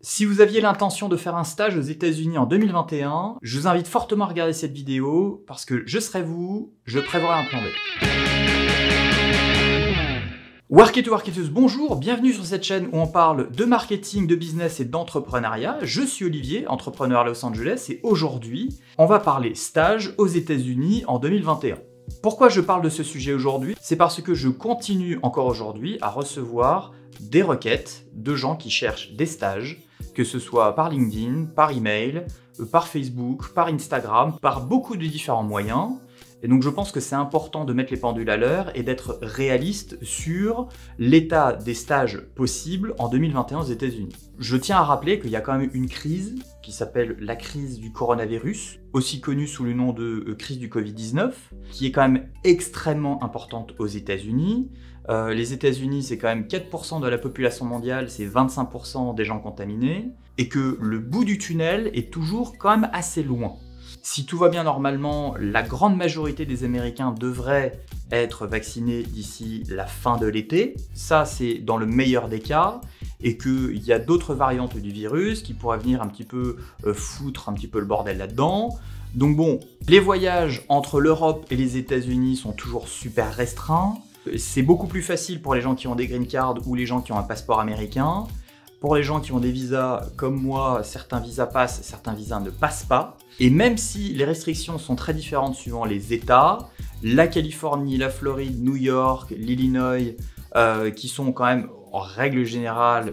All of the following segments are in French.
Si vous aviez l'intention de faire un stage aux États-Unis en 2021, je vous invite fortement à regarder cette vidéo parce que je serai vous, je prévoirai un plan B. Workito Workiteuse, bonjour, bienvenue sur cette chaîne où on parle de marketing, de business et d'entrepreneuriat. Je suis Olivier, entrepreneur à Los Angeles, et aujourd'hui, on va parler stage aux États-Unis en 2021. Pourquoi je parle de ce sujet aujourd'hui? C'est parce que je continue encore aujourd'hui à recevoir des requêtes de gens qui cherchent des stages, que ce soit par LinkedIn, par email, par Facebook, par Instagram, par beaucoup de différents moyens. Et donc je pense que c'est important de mettre les pendules à l'heure et d'être réaliste sur l'état des stages possibles en 2021 aux États-Unis. Je tiens à rappeler qu'il y a quand même une crise qui s'appelle la crise du coronavirus, aussi connue sous le nom de crise du Covid-19, qui est quand même extrêmement importante aux États-Unis. Les États-Unis, c'est quand même 4% de la population mondiale, c'est 25% des gens contaminés, et que le bout du tunnel est toujours quand même assez loin. Si tout va bien normalement, la grande majorité des Américains devraient être vaccinés d'ici la fin de l'été. Ça, c'est dans le meilleur des cas, et qu'il y a d'autres variantes du virus qui pourraient venir un petit peu foutre un petit peu le bordel là-dedans. Donc bon, les voyages entre l'Europe et les États-Unis sont toujours super restreints. C'est beaucoup plus facile pour les gens qui ont des green cards ou les gens qui ont un passeport américain. Pour les gens qui ont des visas comme moi, certains visas passent, certains visas ne passent pas. Et même si les restrictions sont très différentes suivant les États, la Californie, la Floride, New York, l'Illinois, qui sont quand même en règle générale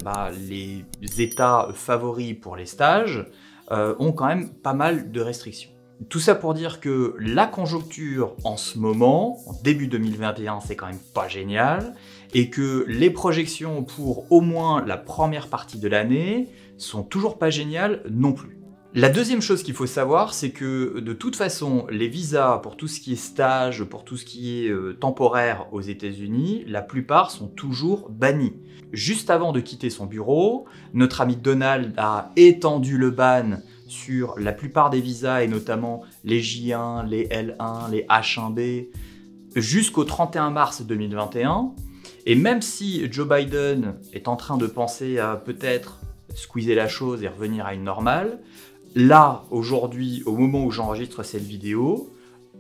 les États favoris pour les stages, ont quand même pas mal de restrictions. Tout ça pour dire que la conjoncture en ce moment, en début 2021, c'est quand même pas génial, et que les projections pour au moins la première partie de l'année sont toujours pas géniales non plus. La deuxième chose qu'il faut savoir, c'est que de toute façon, les visas pour tout ce qui est stage, pour tout ce qui est temporaire aux États-Unis, la plupart sont toujours bannis. Juste avant de quitter son bureau, notre ami Donald a étendu le ban sur la plupart des visas, et notamment les J1, les L1, les H1B, jusqu'au 31 mars 2021. Et même si Joe Biden est en train de penser à peut-être squeezer la chose et revenir à une normale, là, aujourd'hui, au moment où j'enregistre cette vidéo,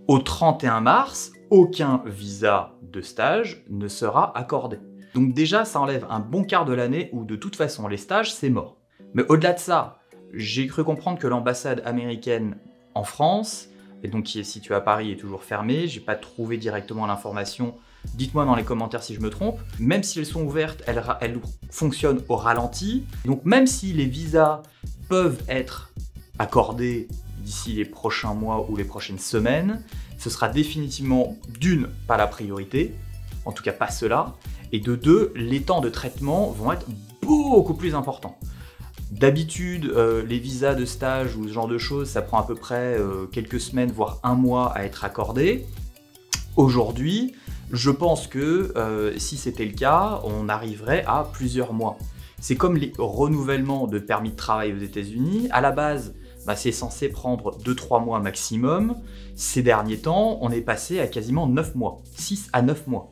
au 31 mars, aucun visa de stage ne sera accordé. Donc déjà, ça enlève un bon quart de l'année où de toute façon, les stages, c'est mort. Mais au-delà de ça, j'ai cru comprendre que l'ambassade américaine en France, et donc qui est située à Paris, est toujours fermée. J'ai pas trouvé directement l'information. Dites-moi dans les commentaires si je me trompe. Même si elles sont ouvertes, elles fonctionnent au ralenti. Donc même si les visas peuvent être accordés d'ici les prochains mois ou les prochaines semaines, ce sera définitivement d'une, pas la priorité, en tout cas pas cela, et de deux, les temps de traitement vont être beaucoup plus importants. D'habitude, les visas de stage ou ce genre de choses, ça prend à peu près quelques semaines, voire un mois à être accordé. Aujourd'hui, je pense que si c'était le cas, on arriverait à plusieurs mois. C'est comme les renouvellements de permis de travail aux États-Unis. À la base, c'est censé prendre 2-3 mois maximum. Ces derniers temps, on est passé à quasiment 9 mois, 6 à 9 mois.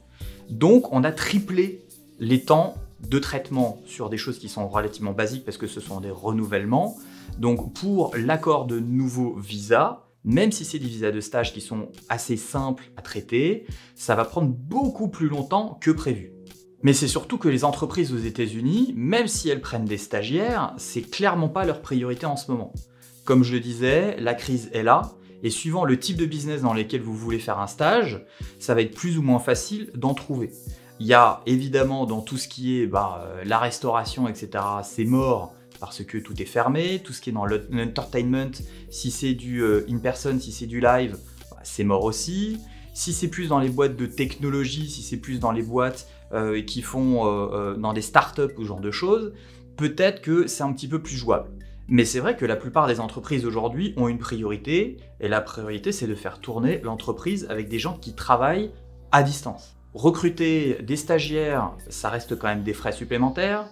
Donc, on a triplé les temps de traitement sur des choses qui sont relativement basiques parce que ce sont des renouvellements. Donc pour l'accord de nouveaux visas, même si c'est des visas de stage qui sont assez simples à traiter, ça va prendre beaucoup plus longtemps que prévu. Mais c'est surtout que les entreprises aux États-Unis, même si elles prennent des stagiaires, c'est clairement pas leur priorité en ce moment. Comme je le disais, la crise est là, et suivant le type de business dans lequel vous voulez faire un stage, ça va être plus ou moins facile d'en trouver. Il y a évidemment dans tout ce qui est la restauration, etc., c'est mort parce que tout est fermé. Tout ce qui est dans l'entertainment, si c'est du in-person, si c'est du live, c'est mort aussi. Si c'est plus dans les boîtes de technologie, si c'est plus dans les boîtes qui font dans des startups ou ce genre de choses, peut-être que c'est un petit peu plus jouable. Mais c'est vrai que la plupart des entreprises aujourd'hui ont une priorité, et la priorité c'est de faire tourner l'entreprise avec des gens qui travaillent à distance. Recruter des stagiaires, ça reste quand même des frais supplémentaires,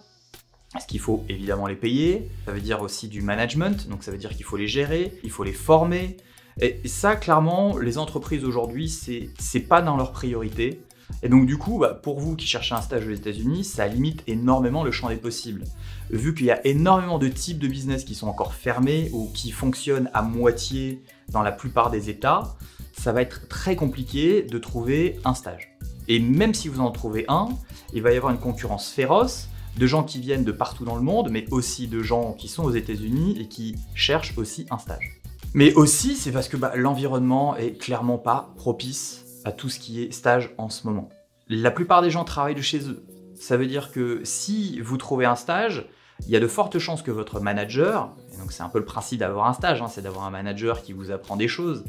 parce qu'il faut évidemment les payer. Ça veut dire aussi du management, donc ça veut dire qu'il faut les gérer, il faut les former. Et ça, clairement, les entreprises aujourd'hui, c'est pas dans leur priorité. Et donc du coup, pour vous qui cherchez un stage aux États-Unis, ça limite énormément le champ des possibles. Vu qu'il y a énormément de types de business qui sont encore fermés ou qui fonctionnent à moitié dans la plupart des États, ça va être très compliqué de trouver un stage. Et même si vous en trouvez un, il va y avoir une concurrence féroce de gens qui viennent de partout dans le monde, mais aussi de gens qui sont aux États-Unis et qui cherchent aussi un stage. Mais aussi, c'est parce que l'environnement est clairement pas propice à tout ce qui est stage en ce moment. La plupart des gens travaillent de chez eux. Ça veut dire que si vous trouvez un stage, il y a de fortes chances que votre manager, et donc c'est un peu le principe d'avoir un stage, c'est d'avoir un manager qui vous apprend des choses,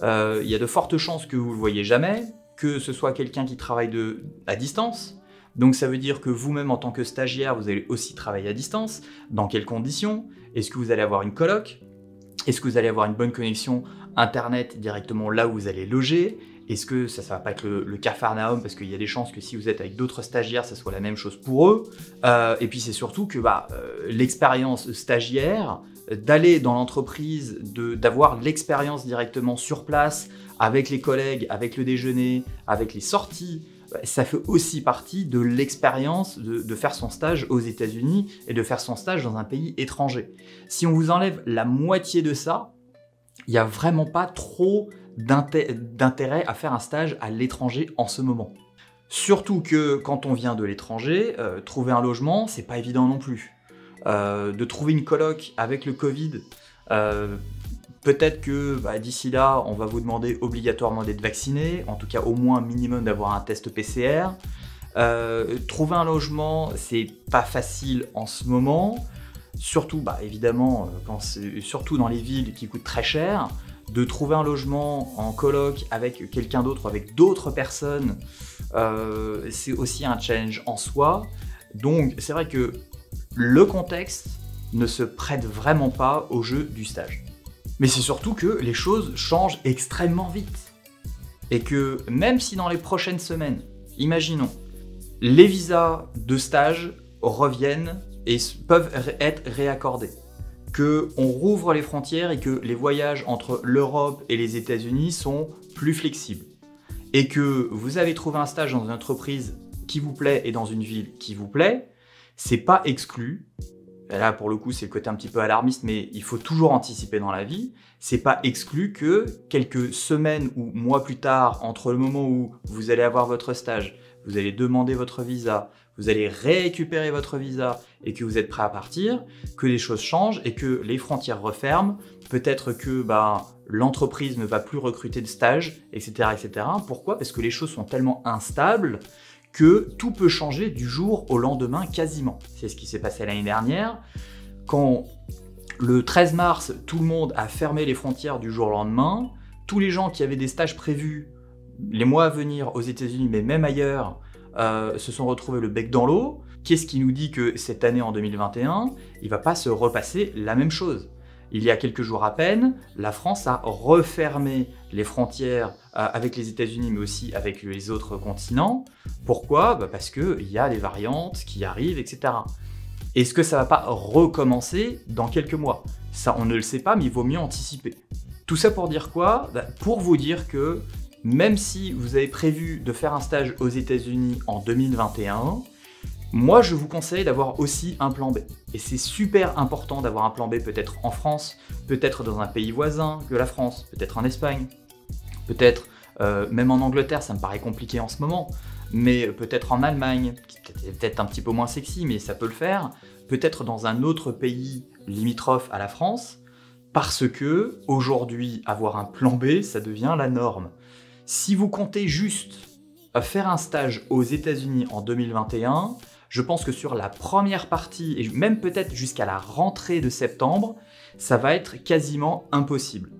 il y a de fortes chances que vous ne le voyez jamais, que ce soit quelqu'un qui travaille à distance. Donc ça veut dire que vous-même en tant que stagiaire, vous allez aussi travailler à distance. Dans quelles conditions? Est-ce que vous allez avoir une coloc? Est-ce que vous allez avoir une bonne connexion Internet directement là où vous allez loger? Est-ce que ça va pas être le Capharnaüm, parce qu'il y a des chances que si vous êtes avec d'autres stagiaires, ça soit la même chose pour eux. Et puis c'est surtout que l'expérience stagiaire, d'aller dans l'entreprise, d'avoir l'expérience directement sur place, avec les collègues, avec le déjeuner, avec les sorties, ça fait aussi partie de l'expérience de faire son stage aux États-Unis et de faire son stage dans un pays étranger. Si on vous enlève la moitié de ça, il n'y a vraiment pas trop d'intérêt à faire un stage à l'étranger en ce moment. Surtout que quand on vient de l'étranger, trouver un logement, c'est pas évident non plus. De trouver une coloc avec le Covid, peut-être que d'ici là, on va vous demander obligatoirement d'être vacciné, en tout cas au moins un minimum d'avoir un test PCR. Trouver un logement, c'est pas facile en ce moment, surtout évidemment, surtout dans les villes qui coûtent très cher. De trouver un logement en coloc avec quelqu'un d'autre, avec d'autres personnes, c'est aussi un challenge en soi. Donc c'est vrai que le contexte ne se prête vraiment pas au jeu du stage. Mais c'est surtout que les choses changent extrêmement vite. Et que même si dans les prochaines semaines, imaginons, les visas de stage reviennent et peuvent être réaccordés, qu'on rouvre les frontières et que les voyages entre l'Europe et les États-Unis sont plus flexibles, et que vous avez trouvé un stage dans une entreprise qui vous plaît et dans une ville qui vous plaît, c'est pas exclu. Là, pour le coup, c'est le côté un petit peu alarmiste, mais il faut toujours anticiper dans la vie. C'est pas exclu que quelques semaines ou mois plus tard, entre le moment où vous allez avoir votre stage, vous allez demander votre visa, vous allez récupérer votre visa et que vous êtes prêt à partir, que les choses changent et que les frontières referment. Peut-être que l'entreprise ne va plus recruter de stages, etc., etc. Pourquoi? Parce que les choses sont tellement instables que tout peut changer du jour au lendemain quasiment. C'est ce qui s'est passé l'année dernière, quand le 13 mars, tout le monde a fermé les frontières du jour au lendemain. Tous les gens qui avaient des stages prévus les mois à venir aux États-Unis, mais même ailleurs, se sont retrouvés le bec dans l'eau. Qu'est-ce qui nous dit que cette année, en 2021, il ne va pas se repasser la même chose? Il y a quelques jours à peine, la France a refermé les frontières avec les États-Unis, mais aussi avec les autres continents. Pourquoi? Parce qu'il y a des variantes qui arrivent, etc. Est-ce que ça ne va pas recommencer dans quelques mois? Ça, on ne le sait pas, mais il vaut mieux anticiper. Tout ça pour dire quoi? Pour vous dire que même si vous avez prévu de faire un stage aux États-Unis en 2021, moi, je vous conseille d'avoir aussi un plan B. Et c'est super important d'avoir un plan B, peut-être en France, peut-être dans un pays voisin que la France, peut-être en Espagne, peut-être même en Angleterre, ça me paraît compliqué en ce moment, mais peut-être en Allemagne, qui est peut-être un petit peu moins sexy, mais ça peut le faire, peut-être dans un autre pays limitrophe à la France, parce que aujourd'hui, avoir un plan B, ça devient la norme. Si vous comptez juste faire un stage aux États-Unis en 2021, je pense que sur la première partie, et même peut-être jusqu'à la rentrée de septembre, ça va être quasiment impossible.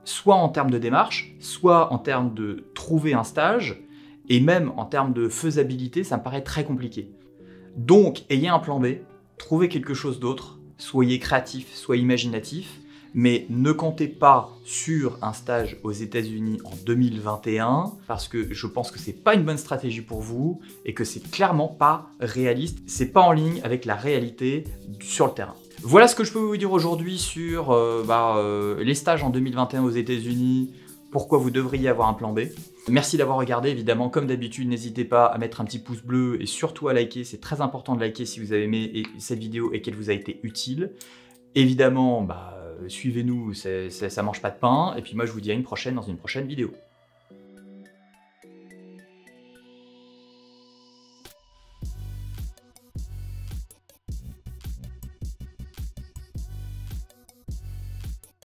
Soit en termes de démarche, soit en termes de trouver un stage, et même en termes de faisabilité, ça me paraît très compliqué. Donc, ayez un plan B, trouvez quelque chose d'autre, soyez créatif, soyez imaginatif, mais ne comptez pas sur un stage aux États-Unis en 2021 parce que je pense que c'est pas une bonne stratégie pour vous et que c'est clairement pas réaliste, c'est pas en ligne avec la réalité sur le terrain. Voilà ce que je peux vous dire aujourd'hui sur les stages en 2021 aux États-Unis. pourquoi vous devriez avoir un plan B. Merci d'avoir regardé, évidemment, comme d'habitude, n'hésitez pas à mettre un petit pouce bleu et surtout à liker, c'est très important de liker si vous avez aimé cette vidéo et qu'elle vous a été utile. Évidemment, suivez-nous, ça mange pas de pain, et puis moi je vous dis à une prochaine dans une prochaine vidéo.